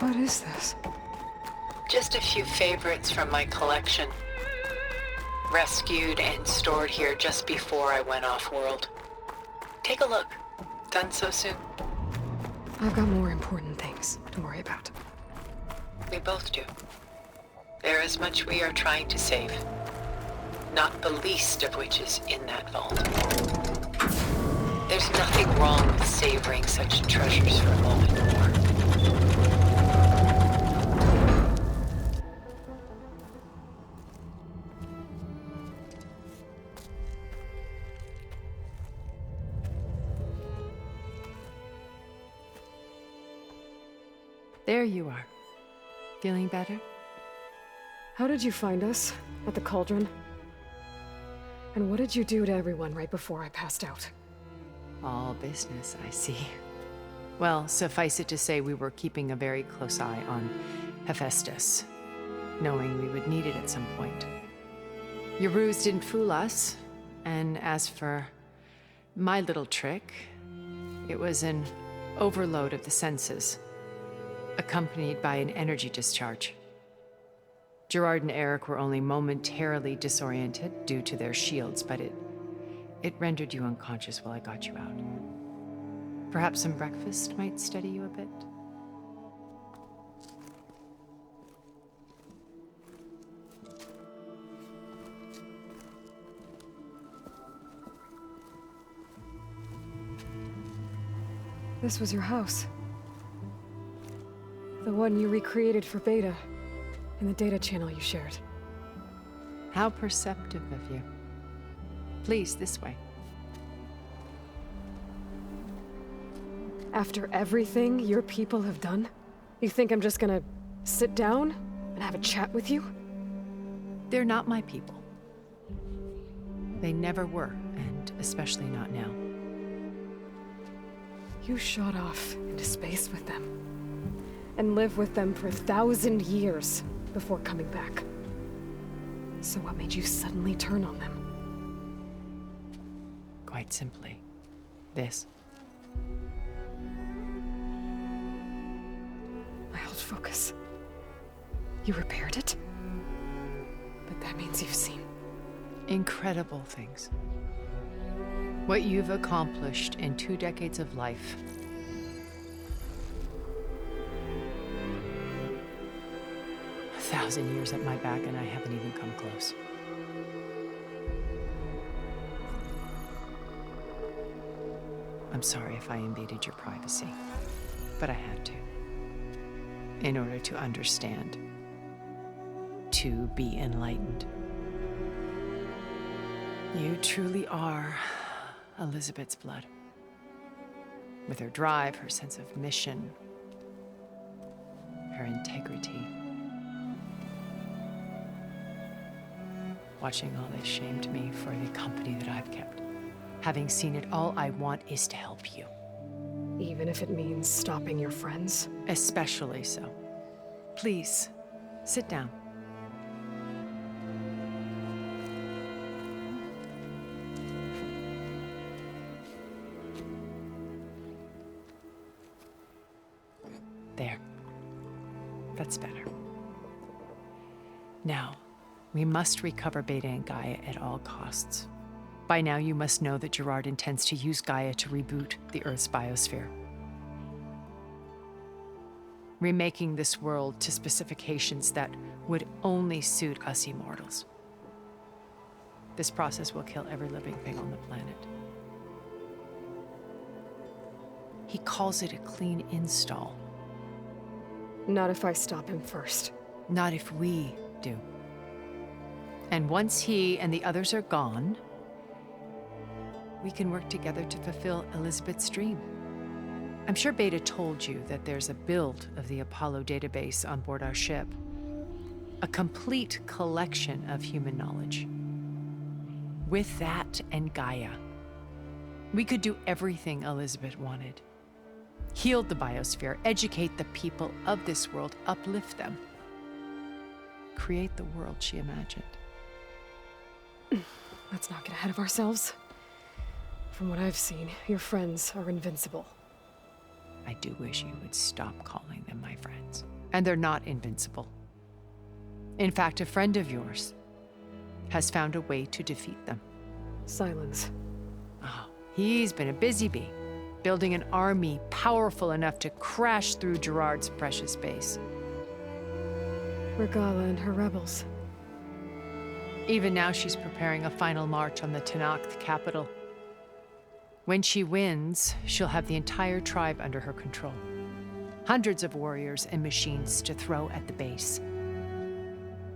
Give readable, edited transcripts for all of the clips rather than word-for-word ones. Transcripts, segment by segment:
What is this? Just a few favorites from my collection. Rescued and stored here just before I went off-world. Take a look. Done so soon. I've got more important things to worry about. We both do. There is much we are trying to save. Not the least of which is in that vault. There's nothing wrong with savoring such treasures for a moment more. There you are. Feeling better? How did you find us? At the cauldron? And what did you do to everyone right before I passed out? All business, I see. Well, suffice it to say we were keeping a very close eye on Hephaestus, knowing we would need it at some point. Your ruse didn't fool us, and as for my little trick, it was an overload of the senses, accompanied by an energy discharge. Gerard and Eric were only momentarily disoriented due to their shields, but it rendered you unconscious while I got you out. Perhaps some breakfast might steady you a bit? This was your house. The one you recreated for Beta, in the data channel you shared. How perceptive of you. Please, this way. After everything your people have done, you think I'm just gonna sit down and have a chat with you? They're not my people. They never were, and especially not now. You shot off into space with them, and lived with them for 1,000 years before coming back. So what made you suddenly turn on them? Quite simply, this. My old focus. You repaired it? But that means you've seen Incredible things. What you've accomplished in 2 decades of life. A 1,000 years at my back and I haven't even come close. I'm sorry if I invaded your privacy, but I had to. In order to understand. To be enlightened. You truly are Elizabeth's blood. With her drive, her sense of mission, her integrity. Watching all this shamed me for the company that I've kept. Having seen it, all I want is to help you. even if it means stopping your friends? Especially so. Please, sit down. There. That's better. Now, we must recover Beta and Gaia at all costs. By now, you must know that Gerard intends to use Gaia to reboot the Earth's biosphere. Remaking this world to specifications that would only suit us immortals. This process will kill every living thing on the planet. He calls it a clean install. Not if I stop him first. Not if we do. And once he and the others are gone, we can work together to fulfill Elizabeth's dream. I'm sure Beta told you that there's a build of the Apollo database on board our ship. A complete collection of human knowledge. With that and Gaia, we could do everything Elizabeth wanted. Heal the biosphere, educate the people of this world, uplift them. Create the world she imagined. Let's not get ahead of ourselves. From what I've seen, your friends are invincible. I do wish you would stop calling them my friends. And they're not invincible. In fact, a friend of yours has found a way to defeat them. Silence. Oh, he's been a busy bee, building an army powerful enough to crash through Gerard's precious base. Regala and her rebels. Even now, she's preparing a final march on the Tenakth capital. When she wins, she'll have the entire tribe under her control. Hundreds of warriors and machines to throw at the base.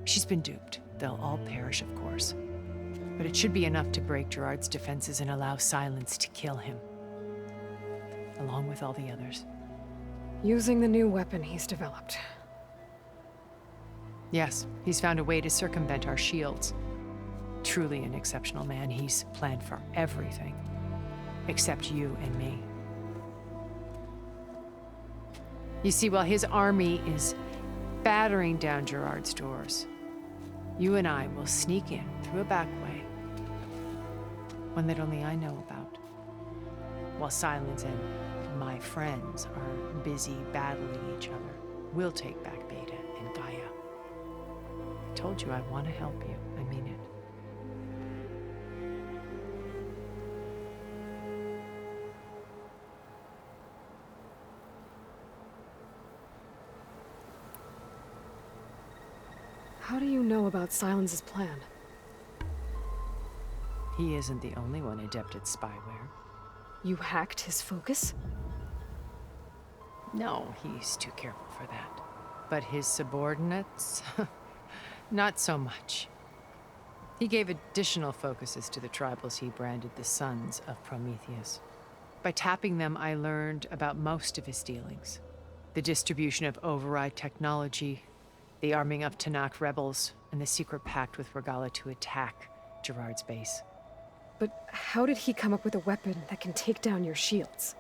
She's been duped. They'll all perish, of course. But it should be enough to break Gerard's defenses and allow Silence to kill him, along with all the others. Using the new weapon he's developed. Yes, he's found a way to circumvent our shields. Truly an exceptional man. He's planned for everything, except you and me. You see, while his army is battering down Gerard's doors, you and I will sneak in through a back way, one that only I know about, while Silence and my friends are busy battling each other. We'll take back Beta and Gaia. I told you I want to help you. I mean it. How do you know about Silence's plan? He isn't the only one adept at spyware. You hacked his focus? No, he's too careful for that. But his subordinates? Not so much. He gave additional focuses to the tribals he branded the Sons of Prometheus. By tapping them, I learned about most of his dealings. The distribution of override technology, the arming of Tenakth rebels, and the secret pact with Regala to attack Gerard's base. But how did he come up with a weapon that can take down your shields?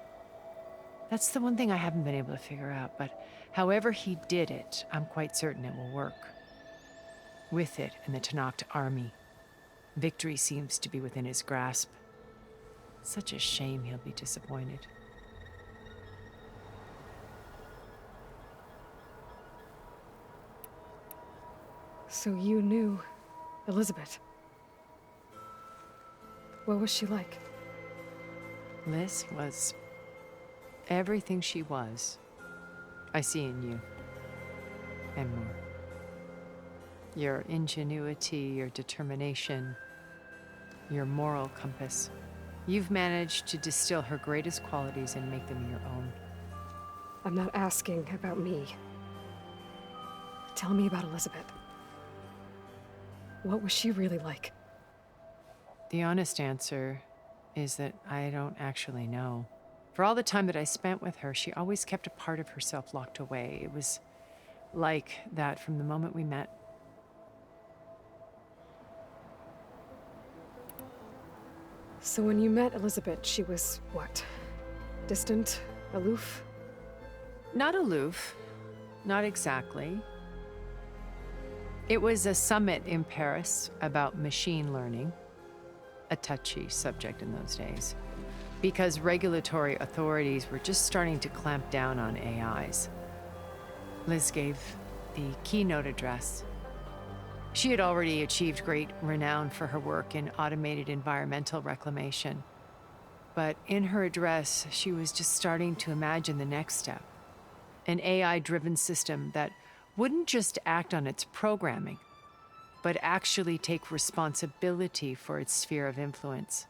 That's the one thing I haven't been able to figure out, but however he did it, I'm quite certain it will work. With it and the Tenakth army, victory seems to be within his grasp. Such a shame he'll be disappointed. So you knew Elizabeth. What was she like? Liz was everything she was. I see in you. And more. Your ingenuity, your determination, your moral compass. You've managed to distill her greatest qualities and make them your own. I'm not asking about me. Tell me about Elizabeth. What was she really like? The honest answer is that I don't actually know. For all the time that I spent with her, she always kept a part of herself locked away. It was like that from the moment we met. So when you met Elizabeth, she was what? Distant? Aloof? Not aloof. Not exactly. It was a summit in Paris about machine learning, a touchy subject in those days, because regulatory authorities were just starting to clamp down on AIs. Liz gave the keynote address. She had already achieved great renown for her work in automated environmental reclamation. But in her address, she was just starting to imagine the next step, an AI-driven system that wouldn't just act on its programming, but actually take responsibility for its sphere of influence.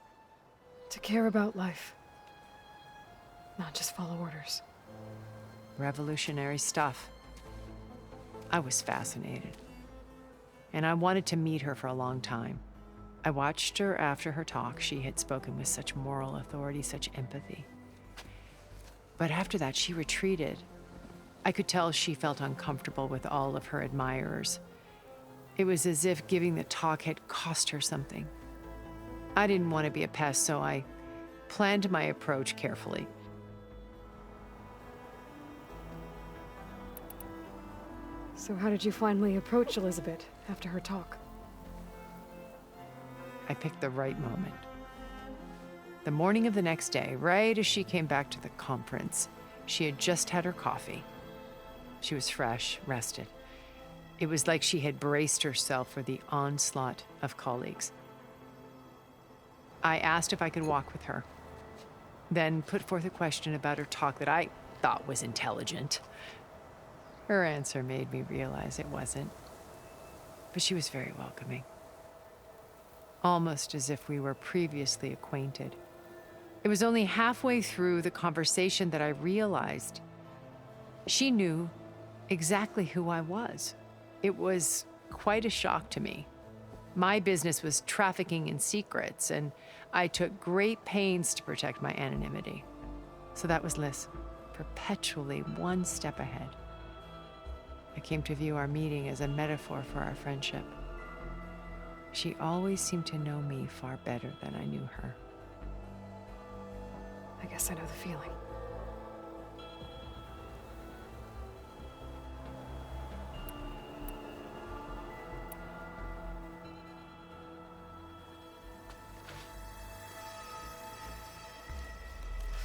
To care about life. Not just follow orders. Revolutionary stuff. I was fascinated. And I wanted to meet her for a long time. I watched her after her talk. She had spoken with such moral authority, such empathy. But after that, she retreated. I could tell she felt uncomfortable with all of her admirers. It was as if giving the talk had cost her something. I didn't want to be a pest, so I planned my approach carefully. So how did you finally approach Elizabeth after her talk? I picked the right moment. The morning of the next day, right as she came back to the conference, She had just had her coffee. She was fresh, rested. It was like she had braced herself for the onslaught of colleagues. I asked if I could walk with her, then put forth a question about her talk that I thought was intelligent. Her answer made me realize it wasn't, but she was very welcoming, almost as if we were previously acquainted. It was only halfway through the conversation that I realized she knew exactly who I was. It was quite a shock to me. My business was trafficking in secrets, and I took great pains to protect my anonymity. So that was Liz, perpetually one step ahead. I came to view our meeting as a metaphor for our friendship. She always seemed to know me far better than I knew her. I guess I know the feeling.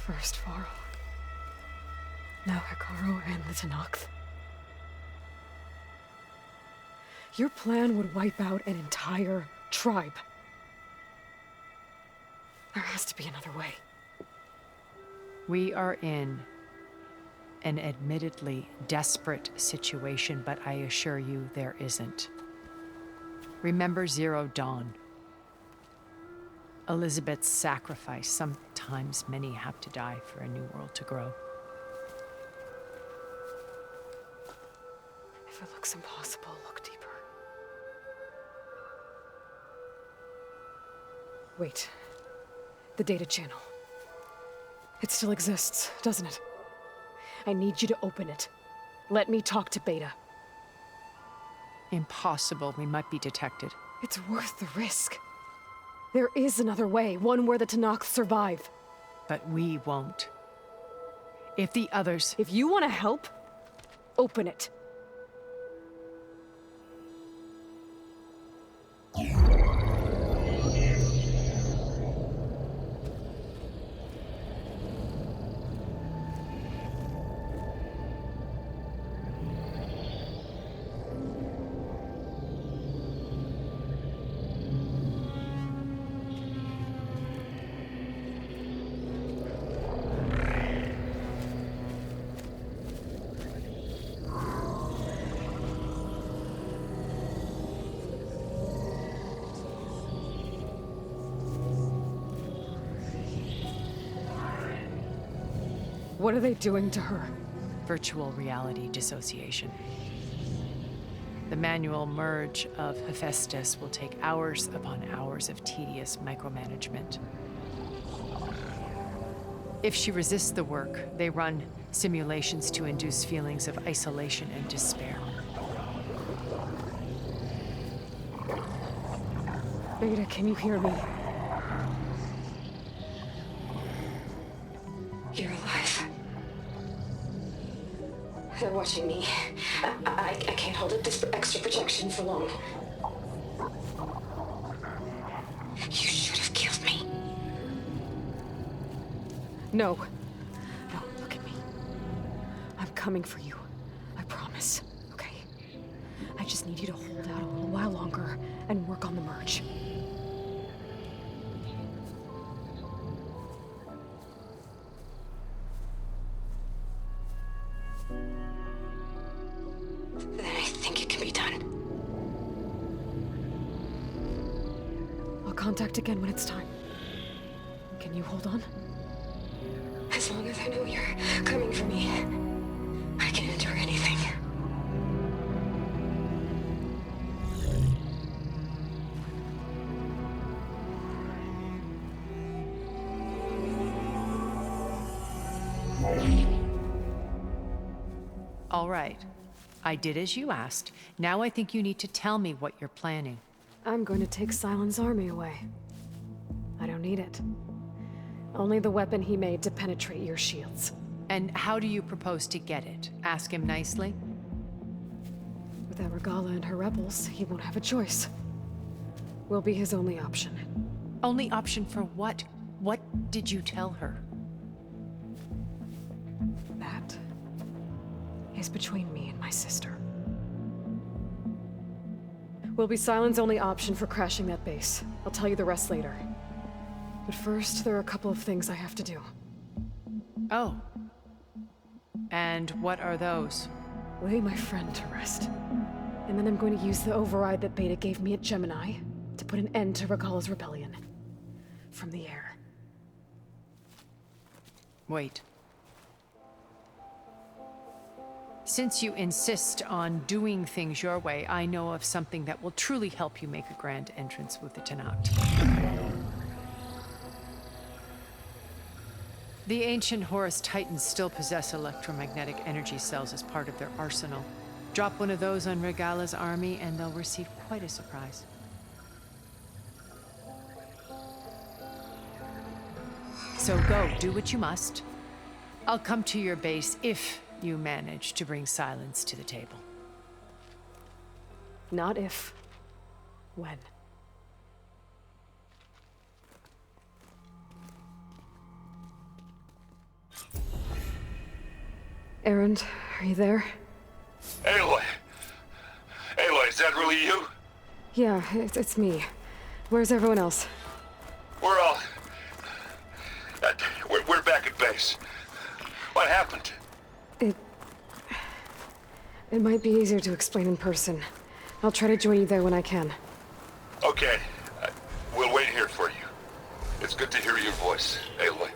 First Varl, now Hikaru and the Tenakth. Your plan would wipe out an entire tribe. There has to be another way. We are in an admittedly desperate situation, but I assure you there isn't. Remember Zero Dawn. Elizabeth's sacrifice. Sometimes many have to die for a new world to grow. If it looks impossible, look deeper. Wait. The data channel. It still exists, doesn't it? I need you to open it. Let me talk to Beta. Impossible. We might be detected. It's worth the risk. There is another way, one where the Tenakth survive. But we won't. If the others... If you want to help, open it. What are they doing to her? Virtual reality dissociation. The manual merge of Hephaestus will take hours upon hours of tedious micromanagement. If she resists the work, they run simulations to induce feelings of isolation and despair. Beta, can you hear me? You're alive. They're watching me. I can't hold up this extra protection for long. You should have killed me. No. No, look at me. I'm coming for you. I promise. Okay? I just need you to hold out a little while longer and work on the merge. Then I think it can be done. I'll contact again when it's time. Can you hold on? As long as I know you're coming for me, I can endure anything. All right. I did as you asked. Now I think you need to tell me what you're planning. I'm going to take Silent's army away. I don't need it. Only the weapon he made to penetrate your shields. And how do you propose to get it? Ask him nicely? Without Regala and her rebels, he won't have a choice. We'll be his only option. Only option for what? What did you tell her? That? is between me and my sister. Will be Sylens' only option for crashing that base. I'll tell you the rest later. But first, there are a couple of things I have to do. Oh. And what are those? Lay my friend to rest. And then I'm going to use the override that Beta gave me at Gemini to put an end to Regala's rebellion. From the air. Wait. Since you insist on doing things your way, I know of something that will truly help you make a grand entrance with the Tenakth. The ancient Horus Titans still possess electromagnetic energy cells as part of their arsenal. Drop one of those on Regala's army and they'll receive quite a surprise. So go, do what you must. I'll come to your base if you manage to bring Sylens to the table. Not if. When. Erend, are you there? Aloy! Aloy, is that really you? Yeah, it's me. Where's everyone else? We're all... We're back at base. What happened? It might be easier to explain in person. I'll try to join you there when I can. Okay. We'll wait here for you. It's good to hear your voice, Aloy.